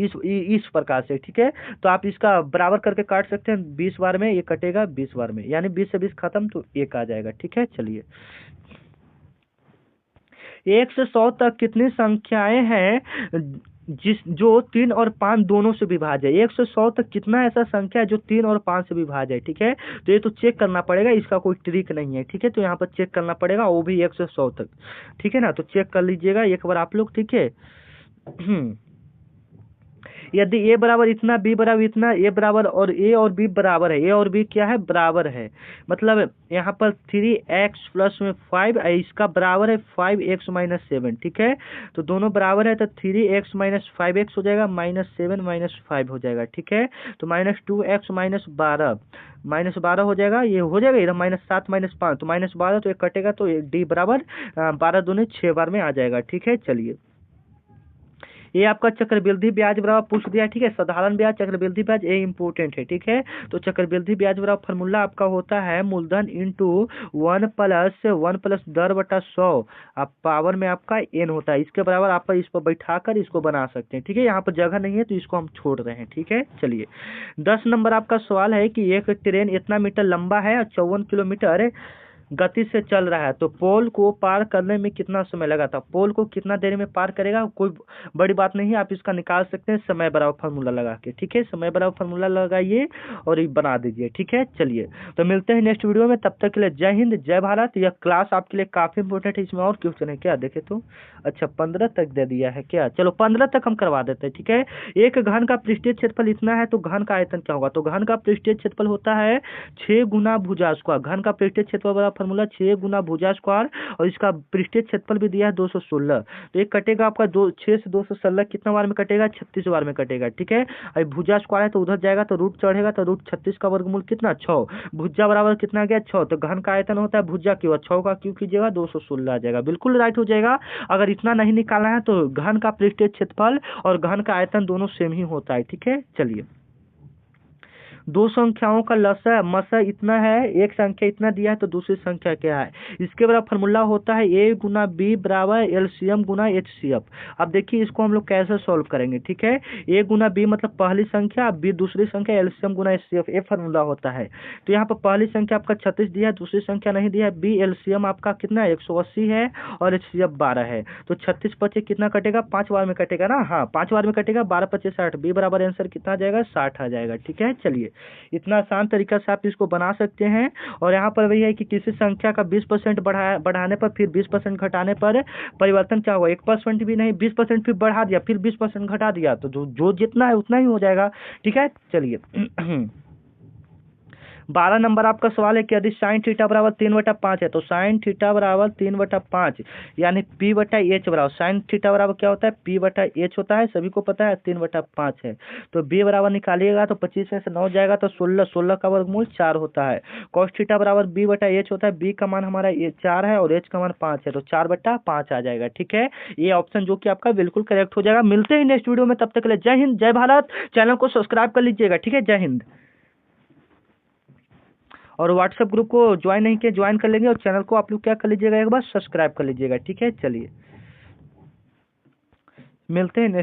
[SPEAKER 1] इस प्रकार से, ठीक है। तो आप इसका बराबर करके काट सकते हैं, 20 बार में ये कटेगा 20 बार में, यानी 20 से 20 खत्म तो 1 आ जाएगा, ठीक है। चलिए 1 से 100 तक कितनी संख्याएं हैं जो 3 और 5 दोनों से विभाज्य है? 1 से 100 तक कितना ऐसा संख्या है जो 3 और 5 से विभाज्य है, ठीक है। तो ये तो चेक करना पड़ेगा, इसका कोई ट्रिक नहीं है, ठीक है। तो यहाँ पर चेक करना पड़ेगा, वो भी 1 से 100 तक, ठीक है ना। तो चेक कर लीजिएगा एक बार आप लोग, ठीक है। यदि ए बराबर इतना, बी बराबर इतना, ए बराबर और ए और बी बराबर है, ए और बी क्या है? बराबर है, मतलब यहाँ पर 3x प्लस में 5, इसका बराबर है 5x माइनस 7, ठीक है। तो दोनों बराबर है, तो 3x माइनस 5x हो जाएगा, -7 माइनस 5 हो जाएगा, ठीक है। तो -2x माइनस 12 हो जाएगा, ये हो जाएगा इधर -7 माइनस 5, तो -12, तो एक कटेगा, तो डी बराबर 12 दूनी 6 बार में आ जाएगा, ठीक है। चलिए ये आपका चक्रवृद्धि ब्याज बराबर पूछ दिया, ठीक है। साधारण ब्याज, चक्रवृद्धि ब्याज, ये इंपॉर्टेंट है, ठीक है। तो चक्रवृद्धि ब्याज बराबर फार्मूला आपका होता है मूलधन इंटू 1 प्लस दर बटा 100, आप पावर में आपका n होता है। इसके बराबर आप इस पर बैठा कर इसको बना सकते हैं, ठीक है। यहाँ पर जगह नहीं है तो इसको हम छोड़ रहे हैं, ठीक है। चलिए 10 नंबर आपका सवाल है कि एक ट्रेन इतना मीटर लंबा है और 54 किलोमीटर गति से चल रहा है, तो पोल को पार करने में कितना समय लगा था। पोल को कितना देर में पार करेगा, कोई बड़ी बात नहीं है, आप इसका निकाल सकते हैं समय बराबर फार्मूला लगा के, ठीक है। समय बराबर फार्मूला लगाइए और ये बना दीजिए, ठीक है। चलिए तो मिलते हैं नेक्स्ट वीडियो में, तब तक के लिए जय हिंद जय भारत। यह क्लास आपके लिए काफी इंपॉर्टेंट है, इसमें और क्वेश्चन है क्या देखे तो। अच्छा 15 तक दे दिया है क्या, चलो 15 तक हम करवा देते हैं, ठीक है। एक घन का पृष्ठीय क्षेत्रफल इतना है तो घन का आयतन क्या होगा, तो घन का पृष्ठीय क्षेत्रफल होता है 6 गुना भुजा स्क्वायर। घन का पृष्ठीय क्षेत्रफल फार्मूला 6 गुना भुजा स्क्वायर, और इसका पृष्ठीय क्षेत्रफल भी दिया है 216। तो एक कटेगा आपका 6 से 216 कितना बार में कटेगा, 36 बार में कटेगा, ठीक है। अब भुजा स्क्वायर है तो उधर जाएगा तो रूट चढ़ेगा, तो रूट 36 का वर्गमूल कितना 6, भुजा बराबर कितना गया 6, तो घन का आयतन होता है भुजा की और 6 का क्यों कीजिएगा 216 आ जाएगा, बिल्कुल राइट हो जाएगा। अगर इतना नहीं निकालना है तो घन का पृष्ठीय क्षेत्रफल और घन का आयतन दोनों सेम ही होता है, ठीक है। चलिए दो संख्याओं का लसा मसा इतना है, एक संख्या इतना दिया है तो दूसरी संख्या क्या है, इसके बराबर फार्मूला होता है ए गुना बी बराबर एलसीएम गुना एचसीएफ। अब देखिए इसको हम लोग कैसे सॉल्व करेंगे, ठीक है। ए गुना बी मतलब पहली संख्या, बी दूसरी संख्या, एलसीएम गुना एचसीएफ, ये फार्मूला होता है। तो यहाँ पर पहली संख्या आपका 36 दिया है, दूसरी संख्या नहीं दिया है, बी एलसीएम आपका कितना है 180 है और एचसीएफ 12 है। तो 36 25 कितना कटेगा, 5 बार में कटेगा ना, हाँ 5 बार में कटेगा, 12 25 60, बी बराबर आंसर कितना आ जाएगा 60 आ जाएगा, ठीक है। चलिए इतना आसान तरीका से आप इसको बना सकते हैं। और यहाँ पर वही है कि किसी संख्या का 20% बढ़ाने पर फिर 20% घटाने पर परिवर्तन क्या होगा, 1% भी नहीं 20% फिर बढ़ा दिया फिर 20% घटा दिया, तो जो जितना है उतना ही हो जाएगा, ठीक है। चलिए 12 नंबर आपका सवाल है कि यदि साइन थीटा बराबर 3/5 है तो साइन थीटा बराबर 3/5 यानी पी बटा एच बराबर, साइन थीटा बराबर क्या होता है पी बटा एच होता है, सभी को पता है 3/5 है। तो बी बराबर निकालिएगा तो 25 में से 9 जाएगा तो 16 का वर्गमूल 4 होता है। कॉस थीटा बराबर बी बटा एच होता है, बी का मान हमारा 4 है और एच का मान 5 है, तो 4/5 आ जाएगा, ठीक है। ये ऑप्शन जो कि आपका बिल्कुल करेक्ट हो जाएगा। मिलते हैं नेक्स्ट वीडियो में, तब तक के लिए जय हिंद जय भारत। चैनल को सब्सक्राइब कर लीजिएगा, ठीक है। जय हिंद। और व्हाट्सएप ग्रुप को ज्वाइन नहीं किया, ज्वाइन कर लेंगे, और चैनल को आप लोग क्या कर लीजिएगा एक बार सब्सक्राइब कर लीजिएगा, ठीक है। चलिए मिलते हैं।